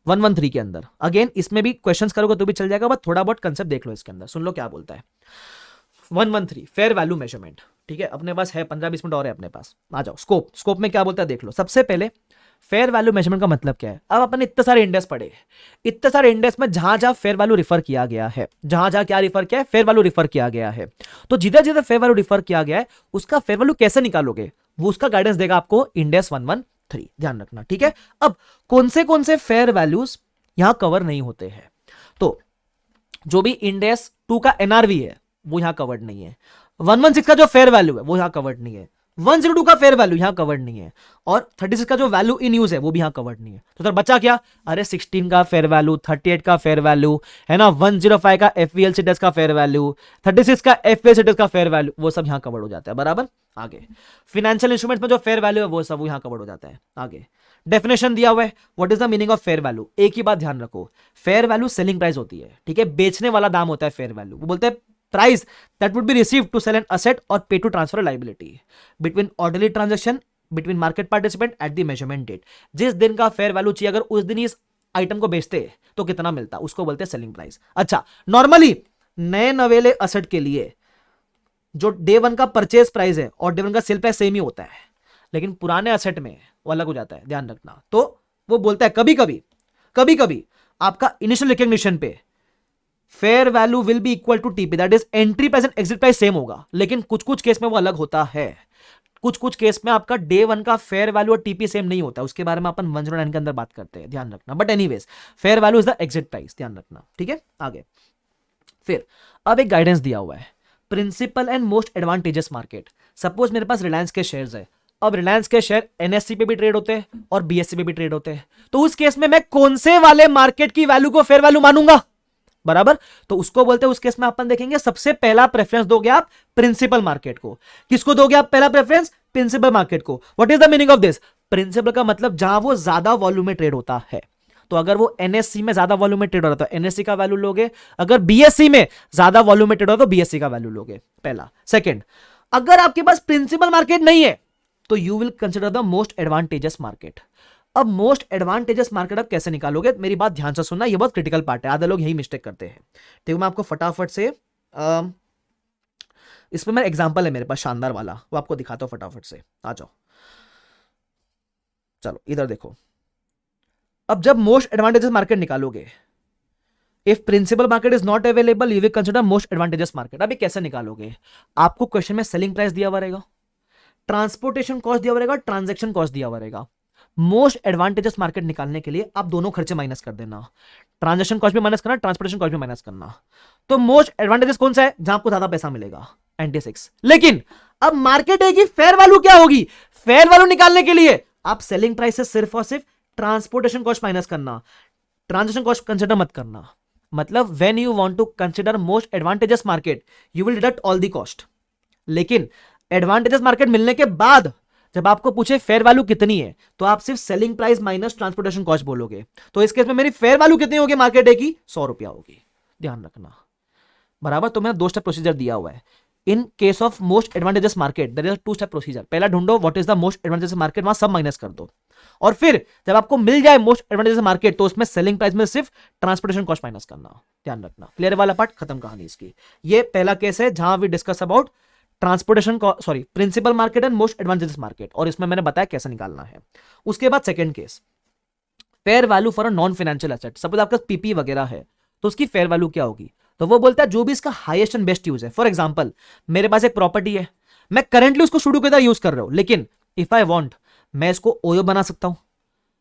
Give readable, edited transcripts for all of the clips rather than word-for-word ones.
113 के अंदर। अगेन इसमें भी क्वेश्चंस करोगे तो भी चल जाएगा, बट थोड़ा बहुत कंसेप्ट देख लो इसके अंदर, सुन लो क्या बोलता है। 113 फेयर वैल्यू मेजरमेंट, ठीक है, अपने पास है 15-20 मिनट और है अपने पास, आ जाओ। स्कोप में क्या बोलता है देख लो। सबसे पहले फेयर वैल्यू मेजरमेंट का मतलब क्या है। अब अपन इतने सारे इंडेक्स पढ़े, इतने सारे इंडेक्स में जहां जहां फेयर वैल्यू रिफर किया गया है, जहां जहां क्या रिफर किया है, फेयर वैल्यू रिफर किया गया है, तो जिधर जिधर फेयर वैल्यू रिफर किया गया है उसका फेयर वैल्यू कैसे निकालोगे, वो उसका गाइडेंस देगा आपको इंडेक्स 113, ध्यान रखना, ठीक है। अब कौन से फेयर वैल्यूज यहां कवर नहीं होते हैं, तो जो भी इंडेक्स 2 का एनआरवी है वो यहां कवर्ड नहीं है, 116 का जो फेयर वैल्यू है वो यहां कवर्ड नहीं है, 102 का फेयर वैल्यू यहां कवर्ड नहीं है, और 36 का जो वैल्यू इन यूज है वो भी यहां कवर्ड नहीं है। तो सर बचा क्या, अरे 16 का फेयर वैल्यू, 38 का फेयर वैल्यू है ना, 105 का एफवीएलसी टेस्ट का फेयर वैल्यू, 36 का एफवीएलसी टेस्ट का फेयर वैल्यू, वो सब यहां कवर्ड हो जाता है, बराबर। आगे फाइनेंशियल इंस्ट्रूमेंट्स में जो फेयर वैल्यू है वो सब यहां कवर्ड हो जाता है। आगे डेफिनेशन दिया हुआ है, what is the meaning of fair value. एक ही बात ध्यान रखो, फेयर वैल्यू सेलिंग प्राइस होती है, ठीक है, बेचने वाला दाम होता है फेयर वैल्यू। वो बोलते हैं price that would be received to sell an asset और pay to transfer liability between orderly transaction between market participant at the measurement date. जिस दिन का फेयर वैल्यू चाहिए, अगर उस दिन इस आइटम को बेचते हैं तो कितना मिलता, उसको बोलते हैं सेलिंग प्राइस। अच्छा, नॉर्मली नए नवेले असेट के लिए जो डे वन का परचेज प्राइस है और डे वन का सेल प्राइस सेम ही होता है, लेकिन पुराने असेट में वो अलग हो जाता है, ध्यान रखना। तो वो बोलता है कभी कभी आपका इनिशियल रिकग्निशन पे fair value will be equal to TP, that is entry price and exit price same होगा, लेकिन कुछ कुछ केस में वो अलग होता है। कुछ केस में आपका डे वन का फेयर वैल्यू और टीपी सेम नहीं होता, उसके बारे में अपन 109 के अंदर बात करते हैं, ध्यान रखना। But anyways fair value is the exit price, ध्यान रखना, ठीक है। आगे फिर अब एक गाइडेंस दिया हुआ है, principal and most advantages market. Suppose मेरे पास रिलायंस के शेयर्स है, अब रिलायंस के शेयर एनएससी पे भी ट्रेड होते हैं और बीएससी पे भी ट्रेड होते हैं, तो उस केस में मैं कौन से वाले मार्केट की वैल्यू को फेयर वैल्यू मानूंगा, बराबर। तो उसको बोलते हैं, उस केस में अपन देखेंगे सबसे पहला प्रेफरेंस दोगे आप प्रिंसिपल मार्केट को। किसको दोगे आप पहला प्रेफरेंस, प्रिंसिपल मार्केट को। What is the meaning of this, principal का मतलब जहां वो ज्यादा वॉल्यूम में ट्रेड होता है, तो अगर वो एनएससी में ज्यादा वॉल्यूम में ट्रेड हो रहा है तो एनएससी का वैल्यू लोगे, अगर बीएससी में ज्यादा वॉल्यूम में ट्रेड हो रहा है तो बीएससी का वैल्यू लोगे, पहला। सेकंड, अगर आपके पास प्रिंसिपल मार्केट नहीं है तो you will consider the most advantages market. अब मोस्ट एडवांटेजेस मार्केट आप कैसे निकालोगे, मेरी बात ध्यान से सुनना, ये बहुत क्रिटिकल पार्ट है, आधे लोग यही मिस्टेक करते हैं। देखो मैं आपको फटाफट से इसमें मेरा एग्जांपल है मेरे पास शानदार वाला, वो आपको दिखाता हूं फटाफट से, आ जाओ। चलो इधर देखो, अब जब मोस्ट एडवांटेजेस मार्केट निकालोगे, if principal market is not available you will consider most advantages market. अभी कैसे निकालोगे, आपको क्वेश्चन में सेलिंग प्राइस दिया हुआ रहेगा, ट्रांसपोर्टेशन कॉस्ट दिया हुआ रहेगा, ट्रांजैक्शन कॉस्ट दिया हुआ रहेगा। मोस्ट एडवांटेजेस मार्केट निकालने के लिए आप दोनों खर्चे माइनस कर देना, ट्रांजैक्शन कॉस्ट भी माइनस करना, ट्रांसपोर्टेशन कॉस्ट भी माइनस करना। तो मोस्ट एडवांटेजेस कौन सा है, जहां आपको ज्यादा पैसा मिलेगा, 96। लेकिन अब मार्केट है कि फेयर वैल्यू क्या होगी, फेयर वैल्यू निकालने के लिए आप सेलिंग प्राइस से सिर्फ और सिर्फ ट्रांसपोर्टेशन कॉस्ट माइनस करना, ट्रांजैक्शन कॉस्ट कंसिडर मत करना। मतलब when you want to consider most advantages market you will deduct all the cost, लेकिन एडवांटेजेस मार्केट मिलने के बाद जब आपको पूछे फेयर वैल्यू कितनी है तो आप सिर्फ selling price minus transportation cost बोलोगे। तो इस केस में मेरी फेयर वैल्यू कितनी होगी मार्केट ए की, 100 रुपया होगी, ध्यान रखना, बराबर। तो मैंने 2 स्टेप प्रोसीजर दिया हुआ है। In case of most advantages market there is 2 step procedure. पहला ढूंढो what is the most advantages market, वहां सब माइनस कर दो, और फिर जब आपको मिल जाए मोस्ट एडवांटेजेस मार्केट तो उसमें सेलिंग प्राइस में सिर्फ ट्रांसपोर्टेशन कॉस्ट माइनस करना, ध्यान रखना। क्लियर वाला पार्ट खत्म कहानी इसकी। ये पहला केस है जहां we discuss about transportation principal market and most advantages market, और इसमें मैंने बताया कैसे निकालना है। उसके बाद second case, fair value for a non financial asset. Suppose आपका पीपी वगैरह है तो उसकी फेयर वैल्यू क्या होगी, तो वो बोलता है जो भी इसका हाईएस्ट एंड बेस्ट यूज है। फॉर एग्जांपल मेरे पास एक प्रॉपर्टी है, मैं करंटली उसको स्टूडियो की तरह यूज कर रहा हूं, लेकिन इफ आई वांट मैं इसको ओयो बना सकता हूं,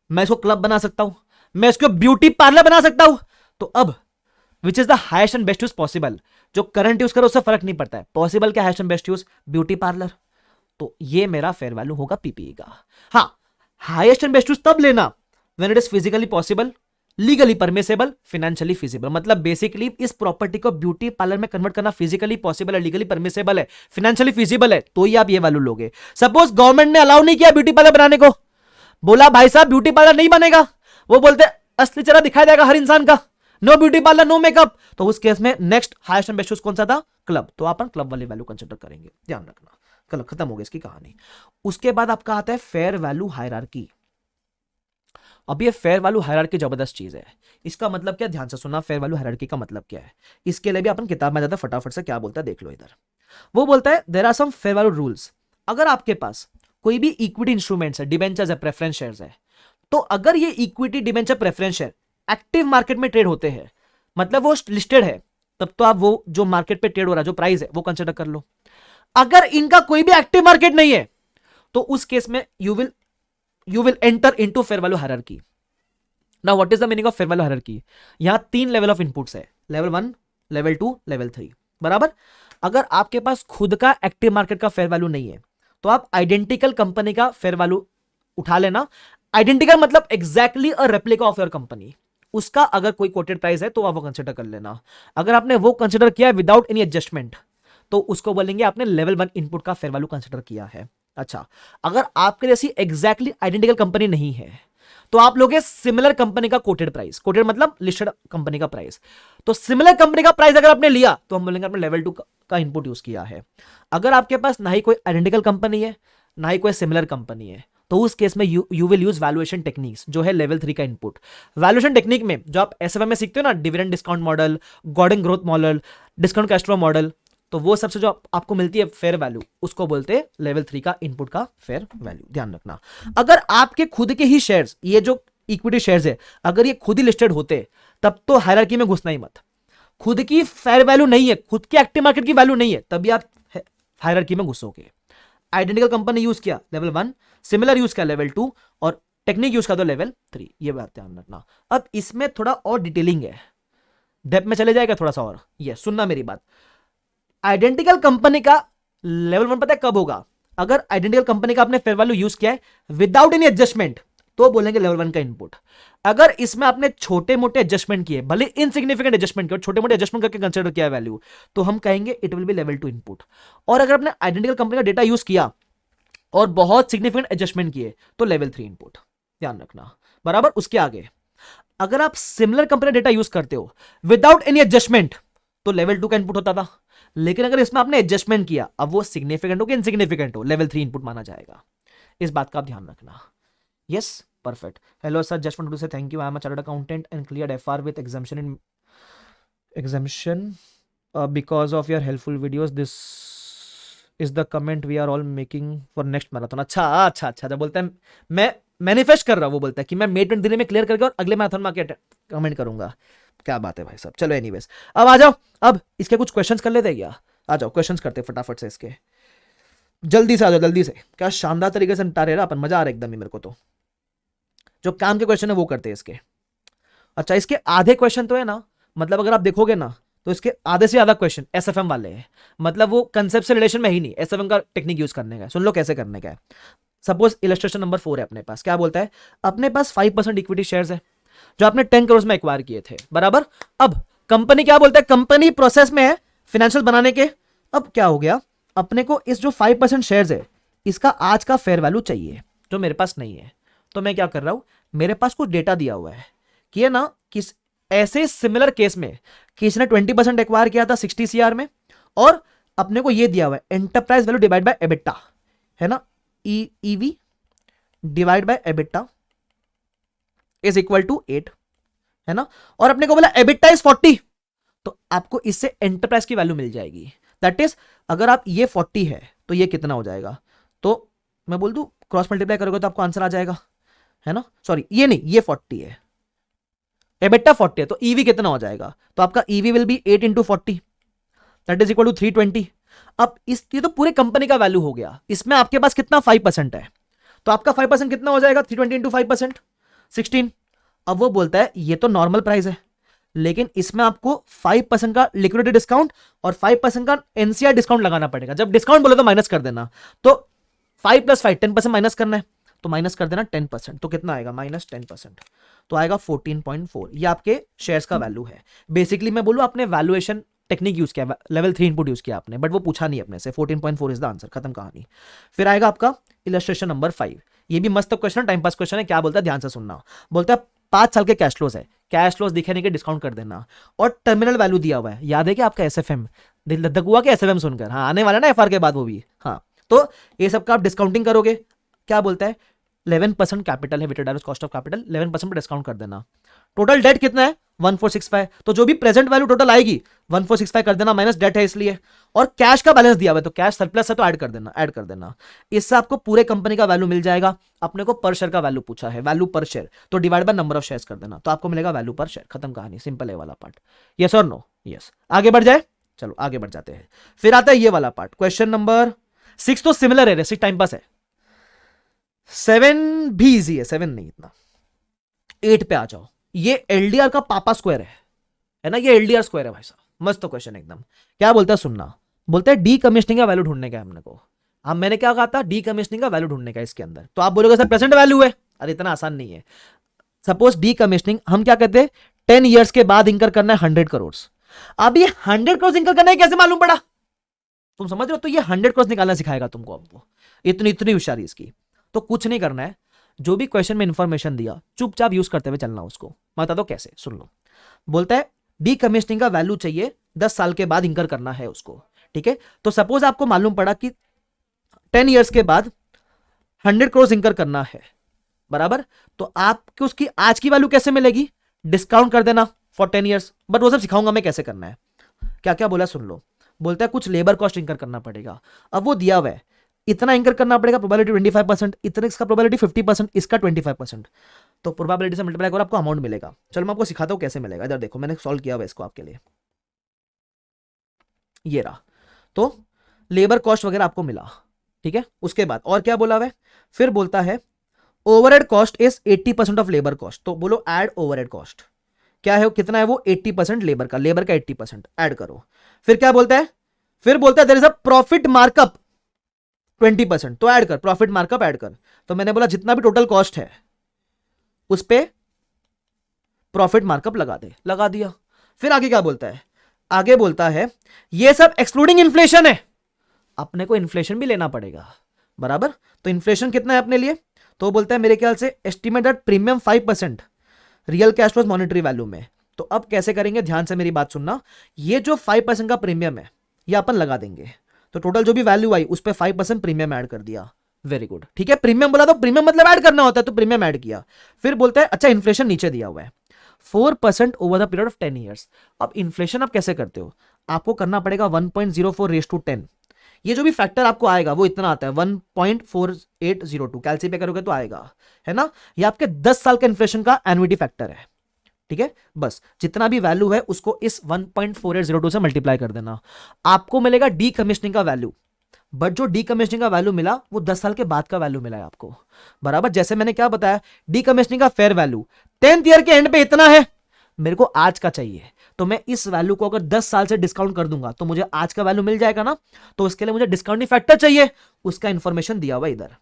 मैं इसको क्लब बना सकता हूं, मैं इसको ब्यूटी पार्लर बना सकता हूं। तो अब which is the highest and best use possible, जो करंट यूज करो उससे फर्क नहीं पड़ता है, पॉसिबल क्या highest and best use, beauty parlour. तो ये मेरा फेयर वैल्यू होगा पीपीई का। हाँ, हाईएस्ट एंड बेस्ट यूज तब लेना when it is physically possible, legally permissible, financially feasible. मतलब बेसिकली इस प्रॉपर्टी को ब्यूटी पार्लर में कन्वर्ट करना फिजिकली पॉसिबल है, लीगली परमिसेबल है, फाइनेंशियली फिजिबल है, तो ही आप ये वैल्यू लोगे। सपोज गवर्नमेंट ने अलाउ नहीं किया ब्यूटी पार्लर बनाने को, बोला भाई साहब ब्यूटी पार्लर नहीं बनेगा, वो बोलते असली चेहरा दिखाया जाएगा हर इंसान का, no beauty parlour no makeup, तो उस केस में next highest and best use कौन सा था, क्लब। तो अपन क्लब वाली वैल्यू कंसिडर करेंगे, ध्यान रखना। क्लब खत्म हो गई इसकी कहानी। उसके बाद आपका आता है फेयर वैल्यू हायरार्की। अब ये फेयर वैल्यू हायरार्की जबरदस्त चीज है। इसका मतलब क्या, ध्यान से सुनना, फेयर वैल्यू हायरार्की का मतलब क्या है। इसके लिए भी अपन किताब में जाता फटाफट से क्या बोलता है देख लो इधर। वो बोलता है there are some fair value rules. अगर आपके पास कोई भी इक्विटी इंस्ट्रूमेंट्स है, डिबेंचर्स है, प्रेफरेंस शेयर्स है, तो अगर ये equity debenture preference share active market में ट्रेड होते हैं, मतलब वो लिस्टेड है, तब तो आप वो जो मार्केट पे ट्रेड हो रहा है जो प्राइस है वो कंसिडर कर लो। अगर इनका कोई भी एक्टिव मार्केट नहीं है तो उस केस में you will enter into fair value hierarchy. Now what is the meaning of fair value hierarchy. यहां 3 लेवल ऑफ इनपुट्स है, लेवल 1, लेवल 2, लेवल 3, बराबर। अगर आपके पास खुद का एक्टिव मार्केट का फेयर वैल्यू नहीं है तो आप आइडेंटिकल कंपनी का फेयर वैल्यू उठा लेना। आइडेंटिकल मतलब exactly a replica of your company. उसका अगर कोई कोटेड प्राइस है तो आप वो कंसिडर कर लेना। अगर आपने वो कंसिडर किया विदाउट एनी एडजस्टमेंट तो उसको बोलेंगे आपने लेवल 1 इनपुट का फेयर वैल्यू कंसिडर किया है। अच्छा, अगर आपके जैसी एग्जैक्टली आइडेंटिकल कंपनी नहीं है तो आप लोगे सिमिलर कंपनी का कोटेड प्राइस। कोटेड मतलब लिस्टेड कंपनी का प्राइस। तो सिमिलर कंपनी का प्राइस अगर आपने लिया तो हम बोलेंगे आपने लेवल 2 का इनपुट यूज किया है। अगर आपके पास ना ही कोई आइडेंटिकल कंपनी है ना ही कोई सिमिलर कंपनी है तो उस केस में you will use valuation techniques, जो है लेवल 3 का इनपुट। वैल्यूएशन टेक्निक में जो आप एसएफएम में सीखते हो ना, dividend discount model, Gordon growth model, discount cash flow model, तो वो सबसे जो आपको मिलती है फेयर वैल्यू उसको बोलते हैं लेवल 3 का इनपुट का फेयर वैल्यू। ध्यान रखना, अगर आपके खुद के ही शेयर्स, ये जो इक्विटी शेयर्स है, अगर ये खुद ही लिस्टेड होते तब तो हायरार्की में घुसना ही मत। खुद की फेयर वैल्यू नहीं है, खुद की एक्टिव मार्केट की वैल्यू नहीं है, तभी आप हायरार्की में घुसोगे। आइडेंटिकल कंपनी यूज किया लेवल 1, सिमिलर यूज किया लेवल 2 और टेक्निक यूज किया तो लेवल 3। ये बात ध्यान रखना। अब इसमें थोड़ा और डिटेलिंग है, डेप्थ में चले जाएगा थोड़ा सा और। ये सुनना मेरी बात, आइडेंटिकल कंपनी का लेवल 1 पता है कब होगा, अगर आइडेंटिकल कंपनी का आपने फेयर वैल्यू यूज किया है विदाउट एनी एडजस्टमेंट तो बोलेंगे लेवल 1 का इनपुट। अगर इसमें आपने छोटे मोटे एडजस्टमेंट किए, भले इनसिग्निफिकेंट एडजस्टमेंट किए, छोटे मोटे एडजस्टमेंट करके कंसीडर किया वैल्यू, तो हम कहेंगे it will be level 2 input. और अगर आपने आइडेंटिकल कंपनी का डेटा यूज किया और बहुत सिग्निफिकेंट एडजस्टमेंट किए तो लेवल 3 इनपुट। ध्यान रखना, बराबर। उसके आगे अगर आप सिमिलर कंपनी डेटा यूज करते हो विदाउट एनी एडजस्टमेंट तो लेवल 2 का इनपुट होता था। लेकिन अगर इसमें आपने एडजस्टमेंट किया, अब वो सिग्निफिकेंट हो कि इनसिग्निफिकेंट हो, लेवल 3 इनपुट माना जाएगा। इस बात का आप ध्यान रखना। Yes, perfect. Hello sir, just want to say thank you. I am a chartered accountant and cleared FR with exemption because of your helpful videos. This is the comment we are all making for next marathon. अच्छा जब बोलता है मैं manifest कर रहा हूँ, वो बोलता है कि मैं May 23 में क्लियर करके और अगले मैराथन में आके कमेंट करूंगा। क्या बात है भाई साहब। चलो एनीवेज, अब आ जाओ, अब इसके कुछ क्वेश्चंस कर लेते हैं क्या? आ जाओ क्वेश्चंस करते फटाफट से इसके, जल्दी से आ जाओ, जल्दी से। क्या शानदार तरीके से निपटा रहे अपन, मजा आ रहा है एकदम ही मेरे को। तो जो काम के क्वेश्चन है वो करते हैं इसके। अच्छा, इसके आधे क्वेश्चन तो है ना, मतलब अगर आप देखोगे ना तो इसके आधे से ज्यादा क्वेश्चन एसएफएम वाले हैं, मतलब वो कंसेप्ट से रिलेशन में ही नहीं, एसएफएम का टेक्निक यूज करने का। सुन लो कैसे करने का है। सपोज इलस्ट्रेशन नंबर 4 है अपने पास, क्या बोलता है, अपने पास 5% इक्विटी शेयर्स है जो आपने 10 करोड़ में एक्वायर किए थे, बराबर। अब कंपनी क्या बोलता है, कंपनी प्रोसेस में है फाइनेंशियल बनाने के। अब क्या हो गया, अपने को इस जो 5% शेयर्स है इसका आज का फेयर वैल्यू चाहिए जो मेरे पास नहीं है। तो मैं क्या कर रहा हूं, मेरे पास कुछ डेटा दिया हुआ है कि है ना, किस ऐसे सिमिलर केस में कि इसने 20% एक्वायर किया था 60 CR में, और अपने को ये दिया हुआ है enterprise value divide by EBITDA, है ना, EV divide by EBITDA is equal to 8, है ना, और अपने को बोला एबिटा इज 40, तो आपको इससे एंटरप्राइज की वैल्यू मिल जाएगी। दैट इज अगर आप ये 40 है तो ये कितना हो जाएगा, तो मैं बोल दूं क्रॉस मल्टीप्लाई करोगे तो आपको आंसर आ जाएगा, है ना। सॉरी ये नहीं, ये 40 है, एबिटा 40 है, तो ईवी कितना हो जाएगा, तो आपका EV will be 8 into 40 that is equal to 320। अब इस ये तो पूरे कंपनी का वैल्यू हो गया, इसमें आपके पास कितना 5% है, तो आपका 5% कितना हो जाएगा, 320 इंटू 5% 16। अब वो बोलता है ये तो नॉर्मल प्राइस है, लेकिन इसमें आपको 5% का लिक्विडिटी डिस्काउंट और 5% का एनसीआर डिस्काउंट लगाना पड़ेगा। जब डिस्काउंट बोले तो माइनस कर देना, तो 5 + 5 10% माइनस करना है, तो माइनस कर देना 10%, तो कितना आएगा -10%, तो आएगा 14.4। ये आपके शेयर्स का वैल्यू है। बेसिकली मैं बोलूं आपने वैल्यूएशन टेक्निक यूज किया, लेवल 3 इनपुट यूज किया आपने, बट वो पूछा नहीं अपने से। 14.4 इज द आंसर, खत्म कहानी। फिर आएगा आपका इलस्ट्रेशन नंबर 5। ये भी मस्त क्वेश्चन, टाइम पास क्वेश्चन है। क्या बोलता है, ध्यान से सुनना। बोलता है 5 साल के कैश फ्लोज है, कैश फ्लोज दिखे नहीं के डिस्काउंट कर देना, और टर्मिनल वैल्यू दिया हुआ है। याद है कि आपका एसएफएम, दिल धक हुआ कि एसएफएम सुनकर, हाँ आने वाला ना एफआर के बाद वो भी, हाँ। तो ये सबका आप डिस्काउंटिंग करोगे, क्या बोलता है 11% कैपिटल है, weighted average cost of capital 11% पे डिस्काउंट कर देना। टोटल डेट कितना है 1465, तो जो भी प्रेजेंट वैल्यू टोटल आएगी 1465 कर देना, माइनस डेट है इसलिए, और कैश का बैलेंस दिया हुआ है तो कैश सरप्लस है तो ऐड कर देना। इससे आपको पूरे कंपनी का वैल्यू मिल जाएगा। अपने को पर शेयर का वैल्यू पूछा है, वैल्यू पर शेयर, तो divide by number of shares कर देना, तो आपको मिलेगा वैल्यू पर शेयर। खत्म कहानी, सिंपल है वाला पार्ट। यस और नो? यस। आगे बढ़ जाए, चलो आगे बढ़ जाते हैं। फिर आता है ये वाला पार्ट, क्वेश्चन नंबर 6 तो सिमिलर है, रेसिक टाइम पास है। 7 भी इजी है, 7 नहीं इतना। 8 पे आ जाओ। ये एलडीआर का पापा स्क्वायर है ना, ये एलडीआर स्क्वायर है भाई साहब, मस्त क्वेश्चन एकदम। क्या बोलता है सुनना, बोलता है डी कमीशनिंग का वैल्यू ढूंढने का हमने को। अब मैंने क्या कहा था, डी कमीशनिंग का वैल्यू ढूंढने का इसके अंदर, तो आप बोलोगे सर प्रेजेंट वैल्यू है। अरे इतना आसान नहीं है। सपोज डी कमीशनिंग हम क्या कहते हैं, 10 ईयर्स के बाद इंकर करना है 100 करोड़। अब ये 100 करोड़ इंकर करना है कैसे मालूम पड़ा, तुम समझ रहे हो? तो ये 100 करोड़ निकालना सिखाएगा तुमको अब वो, इतनी होशियारी इसकी। तो कुछ नहीं करना है, जो भी क्वेश्चन में इंफॉर्मेशन दिया चुपचाप यूज करते हुए चलना उसको। बता दो कैसे, सुन लो। बोलता है डी कमीशनिंग का वैल्यू चाहिए 10 साल के बाद इंकर करना है उसको, ठीक है। तो सपोज आपको मालूम पड़ा कि 10 ईयर्स के बाद 100 करोड़ इंकर करना है, बराबर। तो आपको उसकी आज की वैल्यू कैसे मिलेगी, डिस्काउंट कर देना फॉर 10 ईयर्स, बट वो सब सिखाऊंगा मैं कैसे करना है। क्या क्या बोला सुन लो। बोलता है कुछ लेबर कॉस्ट इंकर करना पड़ेगा। अब वो दिया हुआ है, इतना इंकर करना पड़ेगा, प्रोबेबिलिटी 25%, इतना इसका प्रोबेबिलिटी 50%, इसका 25%, तो प्रोबेबिलिटी से मल्टीप्लाई करो आपको अमाउंट मिलेगा। चलो मैं आपको सिखाता हूं कैसे मिलेगा। इधर देखो मैंने सॉल्व किया हुआ है इसको आपके लिए, ये रहा। तो लेबर कॉस्ट वगैरह आपको मिला, ठीक है। उसके बाद और क्या बोला हुआ है, फिर बोलता है overhead cost is 80% of labour cost, तो बोलो ऐड ओवरहेड कॉस्ट। क्या है, कितना है वो 80% लेबर का 80% ऐड करो। फिर क्या बोलता है, फिर बोलता है there is a profit markup 20%, तो ऐड कर, प्रॉफिट मार्कअप ऐड कर। तो मैंने बोला जितना भी टोटल कॉस्ट है उस पे प्रॉफिट मार्कअप लगा दे, लगा दिया। फिर आगे क्या बोलता है, आगे बोलता है ये सब एक्सक्लूडिंग इन्फ्लेशन है, अपने को इन्फ्लेशन भी लेना पड़ेगा, बराबर। तो इन्फ्लेशन कितना है अपने लिए, तो बोलता है मेरे ख्याल से estimate that premium 5% real cash flows monetary value में। तो अब कैसे करेंगे, ध्यान से मेरी बात सुनना। ये जो 5% का प्रीमियम है ये अपन लगा देंगे, तो टोटल जो भी वैल्यू आई उस पर 5% प्रीमियम ऐड कर दिया। वेरी गुड, ठीक है। प्रीमियम बोला तो प्रीमियम मतलब ऐड करना होता है, तो प्रीमियम ऐड किया। फिर बोलता है अच्छा इन्फ्लेशन नीचे दिया हुआ है 4% over the period of 10 years. अब इन्फ्लेशन आप कैसे करते हो, आपको करना पड़ेगा 1.04:10। ये जो भी फैक्टर आपको आएगा वो इतना आता है 1.4802, कैलसी पे करोगे तो आएगा, है ना। ये आपके 10 साल का इन्फ्लेशन का एनुइटी फैक्टर है, ठीक है। बस जितना भी वैल्यू है उसको इस 1.4802 से मल्टीप्लाई कर देना, आपको मिलेगा डी कमीशनिंग का वैल्यू। बट जो डी कमीशनिंग का वैल्यू मिला वो 10 साल के बाद का वैल्यू मिला है आपको, बराबर। जैसे मैंने क्या बताया, डी कमीशनिंग का फेयर वैल्यू 10th ईयर के एंड पे इतना है, मेरे को आज का चाहिए, तो मैं इस वैल्यू को अगर 10 साल से डिस्काउंट कर दूंगा तो मुझे आज का वैल्यू मिल जाएगा ना। तो उसके लिए मुझे डिस्काउंटिंग फैक्टर चाहिए, उसका इंफॉर्मेशन दिया हुआ इधर,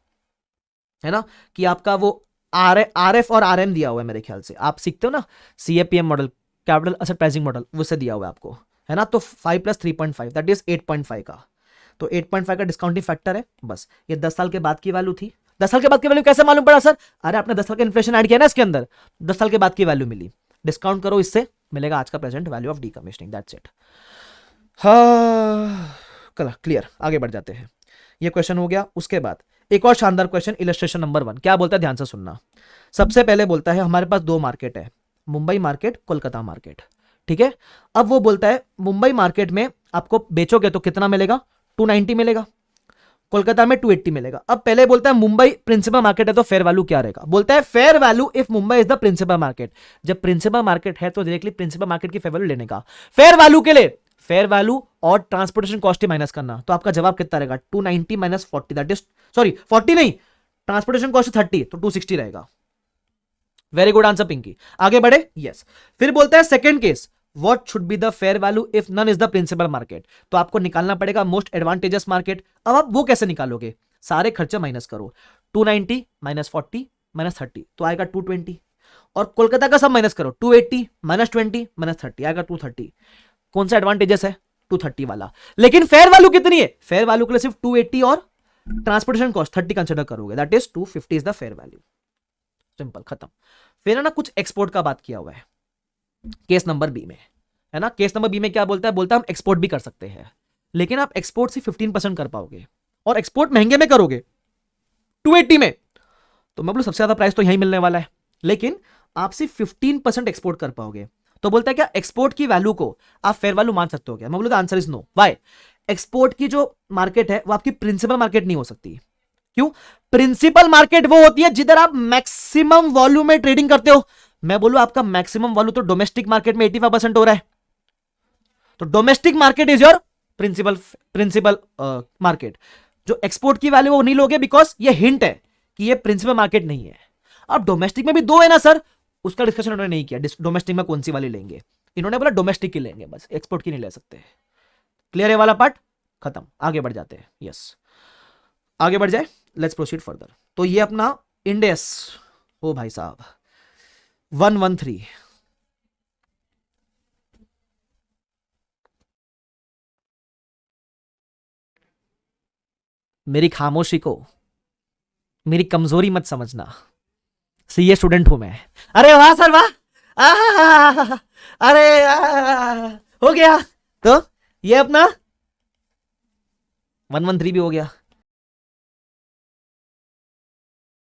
है ना। कि आपका वो आर एफ और आर एम दिया हुआ है, मेरे ख्याल से आप सीखते हो ना CAPM model, capital asset pricing model, उससे दिया हुआ है आपको, है ना। तो 5 + 3.5 दैट इज 8.5 का, तो 8.5 का डिस्काउंटिंग फैक्टर है। बस ये 10 साल के बाद की वैल्यू थी। 10 साल के बाद की वैल्यू कैसे मालूम पड़ा सर, अरे आपने 10 साल का इन्फ्लेशन ऐड किया ना इसके अंदर, 10 साल के बाद की वैल्यू मिली, डिस्काउंट करो, इससे मिलेगा आज का present value of D commissioning, that's it. हाँ क्लियर, आगे बढ़ जाते हैं। ये क्वेश्चन हो गया। उसके बाद एक और शानदार क्वेश्चन, इलस्ट्रेशन नंबर 1। क्या बोलता है, ध्यान से सुनना। सबसे पहले बोलता है हमारे पास 2 मार्केट है, मुंबई मार्केट, कोलकाता मार्केट, ठीक है। अब वो बोलता है मुंबई मार्केट में आपको बेचोगे तो कितना मिलेगा, 290 मिलेगा, कोलकाता में 280 मिलेगा। अब पहले बोलता है मुंबई प्रिंसिपल मार्केट है तो फेयर वैल्यू क्या रहेगा। बोलता है fair value if Mumbai is the principal market. जब प्रिंसिपल मार्केट है तो डायरेक्टली प्रिंसिपल मार्केट की फेयर वैल्यू लेने का। फेयर वैल्यू के लिए फेयर वैल्यू और ट्रांसपोर्टेशन कॉस्ट ही माइनस करना, तो आपका जवाब कितना रहेगा, 290 - 40, दैट इज सॉरी 40 नहीं, ट्रांसपोर्टेशन कॉस्ट 30, तो 260 रहेगा। Very good answer Pinky. आगे बढ़े, यस। फिर बोलता है second case, what should be the fair value if none is the principal market. तो आपको निकालना पड़ेगा मोस्ट एडवांटेजेस मार्केट। अब आप वो कैसे निकालोगे, सारे खर्चे माइनस करो, 290 - 40 - 30 तो आएगा 220, और कोलकाता का सब माइनस करो, 280 - 20 - 30 आएगा 230। कौन सा एडवांटेजेस है, 230 वाला। लेकिन फेयर वैल्यू कितनी है, फेयर वैल्यू के लिए सिर्फ 280 और ट्रांसपोर्टेशन कॉस्ट 30 कंसिडर करोगे, that is 250 is the fair value. Simple, खत्म। फिर है ना कुछ एक्सपोर्ट का बात किया हुआ है केस नंबर बी में, है ना। केस नंबर बी में क्या बोलता है, बोलता है हम एक्सपोर्ट भी कर सकते हैं, लेकिन आप एक्सपोर्ट से 15% कर पाओगे, और एक्सपोर्ट महंगे में करोगे 280 में, तो मैं बोलूँ सबसे ज्यादा प्राइस तो यही मिलने वाला है, लेकिन आप सिर्फ 15% एक्सपोर्ट कर पाओगे। तो बोलता है क्या एक्सपोर्ट की वैल्यू को आप फेयर वैल्यू मान सकते हो क्या? मैं बोलूँ answer is no. Why? Export की जो मार्केट है वो आपकी प्रिंसिपल मार्केट नहीं हो सकती। क्यों? प्रिंसिपल मार्केट वो होती है जिधर आप मैक्सिमम वॉल्यूम में ट्रेडिंग करते हो। मैं बोलूं आपका मैक्सिमम वॉल्यूम तो डोमेस्टिक मार्केट में 85% हो रहा है, तो domestic market is your principal market. जो एक्सपोर्ट की वैल्यू वो नहीं लोगे बिकॉज ये हिंट है कि ये प्रिंसिपल मार्केट नहीं है। अब डोमेस्टिक में भी दो है ना सर, उसका डिस्कशन उन्होंने नहीं किया डोमेस्टिक में कौन सी वाली लेंगे। इन्होंने बोला डोमेस्टिक की लेंगे बस, एक्सपोर्ट की नहीं ले सकते। क्लियर है वाला पार्ट? खत्म, आगे बढ़ जाते हैं। यस, आगे बढ़ जाए, लेट्स प्रोसीड फर्दर। तो ये अपना इंडेस, ओ भाई साहब 113, मेरी खामोशी को मेरी कमजोरी मत समझना, सीए स्टूडेंट हूं मैं। अरे वाह सर वाह, अरे हो गया। तो ये अपना 113 भी हो गया।